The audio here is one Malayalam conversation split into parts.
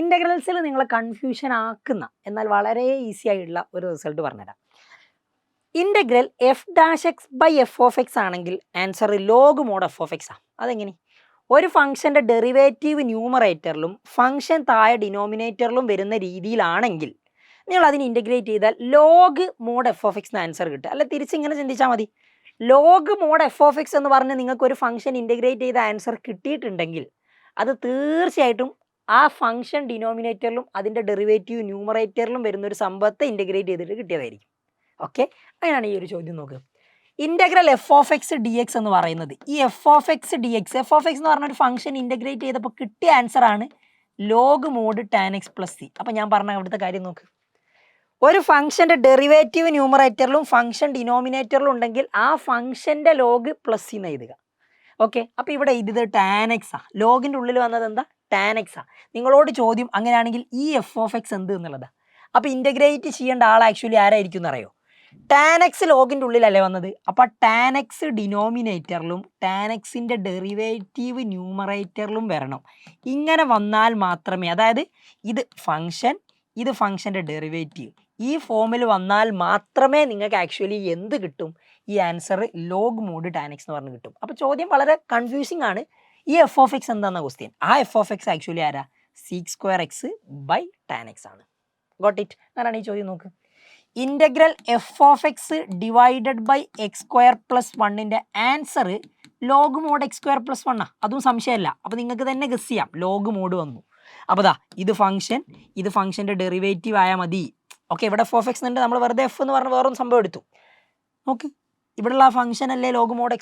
ഇൻ്റഗ്രൽസിൽ നിങ്ങളെ കൺഫ്യൂഷൻ ആക്കുന്ന എന്നാൽ വളരെ ഈസി ആയിട്ടുള്ള ഒരു റിസൾട്ട് പറഞ്ഞുതരാം. Integral f dash x by f of x ആണെങ്കിൽ answer log mod f of x ആണ്. അതെങ്ങനെ? ഒരു ഫംഗ്ഷൻ്റെ ഡെറിവേറ്റീവ് ന്യൂമറേറ്ററിലും ഫംഗ്ഷൻ താഴെ ഡിനോമിനേറ്ററിലും വരുന്ന രീതിയിലാണെങ്കിൽ നിങ്ങൾ അതിന് ഇൻ്റഗ്രേറ്റ് ചെയ്താൽ log mod f of X answer കിട്ടുക. അല്ല തിരിച്ചിങ്ങനെ ചിന്തിച്ചാൽ മതി. Log mod f of x എന്ന് പറഞ്ഞ് നിങ്ങൾക്ക് ഒരു ഫംഗ്ഷൻ ഇൻ്റഗ്രേറ്റ് ചെയ്ത ആൻസർ കിട്ടിയിട്ടുണ്ടെങ്കിൽ അത് തീർച്ചയായിട്ടും ആ ഫംഗ്ഷൻ ഡിനോമിനേറ്ററിലും അതിൻ്റെ ഡെറിവേറ്റീവ് ന്യൂമറേറ്ററിലും വരുന്ന ഒരു സംഭവത്തെ ഇൻ്റഗ്രേറ്റ് ചെയ്തിട്ട് കിട്ടിയതായിരിക്കും. ഓക്കെ, അങ്ങനെയാണ് ഈ ഒരു ചോദ്യം നോക്കുക. Integral f of X D X എന്ന് പറയുന്നത് ഈ എഫ് ഓഫ് എക്സ് എന്ന് പറഞ്ഞ ഒരു ഫംഗ്ഷൻ ഇൻ്റഗ്രേറ്റ് ചെയ്തപ്പോൾ കിട്ടിയ ആൻസർ ആണ് log mod tan X plus C. അപ്പം ഞാൻ പറഞ്ഞ അവിടുത്തെ കാര്യം നോക്ക്. ഒരു ഫംഗ്ഷൻ്റെ ഡെറിവേറ്റീവ് ന്യൂമറേറ്ററിലും ഫംഗ്ഷൻ ഡിനോമിനേറ്ററിലും ഉണ്ടെങ്കിൽ ആ ഫംഗ്ഷൻ്റെ ലോഗ് പ്ലസ് സി എന്ന് എഴുതുക. ഓക്കെ, അപ്പോൾ ഇവിടെ ഇത് ടാൻ എക്സ് ആ, ലോഗിൻ്റെ ഉള്ളിൽ വന്നത് എന്താ? ടാൻ എക്സ് ആ. നിങ്ങളോട് ചോദ്യം അങ്ങനെയാണെങ്കിൽ ഈ എഫ് ഓഫ് എക്സ് എന്ത് എന്നുള്ളതാണ്. അപ്പോൾ ഇൻ്റഗ്രേറ്റ് ചെയ്യേണ്ട ആൾ ആക്ച്വലി ആരായിരിക്കും എന്നറിയോ? ടാൻ എക്സ് ലോഗിൻ്റെ ഉള്ളിലല്ലേ വന്നത്. അപ്പോൾ ടാൻ എക്സ് ഡിനോമിനേറ്ററിലും ടാൻ എക്സിൻ്റെ ഡെറിവേറ്റീവ് ന്യൂമറേറ്ററിലും വരണം. ഇങ്ങനെ വന്നാൽ മാത്രമേ, അതായത് ഇത് ഫംഗ്ഷൻ, ഇത് ഫംഗ്ഷൻ്റെ ഡെറിവേറ്റീവ്, ഈ ഫോമിൽ വന്നാൽ മാത്രമേ നിങ്ങൾക്ക് ആക്ച്വലി എന്ത് കിട്ടും? ഈ answer log mod tan x എന്ന് പറഞ്ഞ് കിട്ടും. അപ്പോൾ ചോദ്യം വളരെ കൺഫ്യൂസിങ് ആണ്. ഈ എഫ് ഓഫ് എക്സ് എന്താണെന്ന ക്വസ്റ്റ്യൻ. ആ എഫ് ഓഫ് എക്സ് ആക്ച്വലി ആരാ? Sec square x by tan x ആണ്. Got it? അങ്ങനെയാണ് ഈ ചോദ്യം നോക്ക്. Integral f of x divided by x square plus വണ്ണിൻ്റെ answer log mod x square plus വണ്ണാണ്. അതും സംശയമല്ല. അപ്പോൾ നിങ്ങൾക്ക് തന്നെ ഗസ് ചെയ്യാം, ലോഗ് മോഡ് വന്നു. അപ്പോൾ ദാ ഇത് ഫംഗ്ഷൻ, ഇത് ഫംഗ്ഷൻ്റെ ഡെറിവേറ്റീവ് ആയാൽ മതി. ഓക്കെ, ഇവിടെ എഫ് ഓഫ് എക്സ് ഉണ്ട്, നമ്മൾ വെറുതെ എഫ് എന്ന് പറഞ്ഞ് വേറൊരു സംഭവം എടുത്തു. നോക്ക്, ഇവിടെയുള്ള ആ ഫംഗ്ഷൻ അല്ലേ ലോഗ് മോഡ്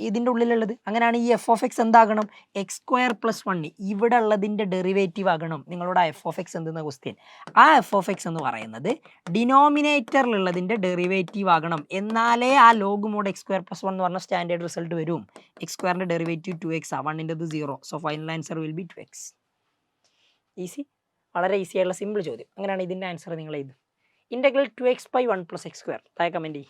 ഇതിൻ്റെ ഉള്ളിലുള്ളത്. അങ്ങനെയാണ് ഈ എഫ് ഓഫ് എക്സ് എന്താകണം? എക്സ് സ്ക്വയർ പ്ലസ് വണ്ണ് ഇവിടെ ഉള്ളതിൻ്റെ ഡെറിവേറ്റീവ് ആകണം. നിങ്ങളോട് ആ എഫ് ഓഫ് എക്സ് എന്തെന്ന ക്വസ്റ്റ്യൻ. ആ എഫ് ഓഫ് എക്സ് എന്ന് പറയുന്നത് ഡിനോമിനേറ്ററിലുള്ളതിൻ്റെ ഡെറിവേറ്റീവ് ആകണം. എന്നാലേ ആ log mod x square plus one എന്ന് പറഞ്ഞ സ്റ്റാൻഡേർഡ് റിസൾട്ട് വരും. എക്സ് സ്ക്വയറിൻ്റെ ഡെറിവേറ്റീവ് 2x ആ, വണ്ണിൻ്റെത് 0. So final answer will be 2x. Easy, വളരെ ഈസി ആയിട്ടുള്ള സിമ്പിൾ ചോദ്യം. അങ്ങനെയാണ് ഇതിൻ്റെ ആൻസർ നിങ്ങൾ എഴുതും. Integral 2x by 1 plus x square. താഴെ കമൻറ്റ് ചെയ്യും.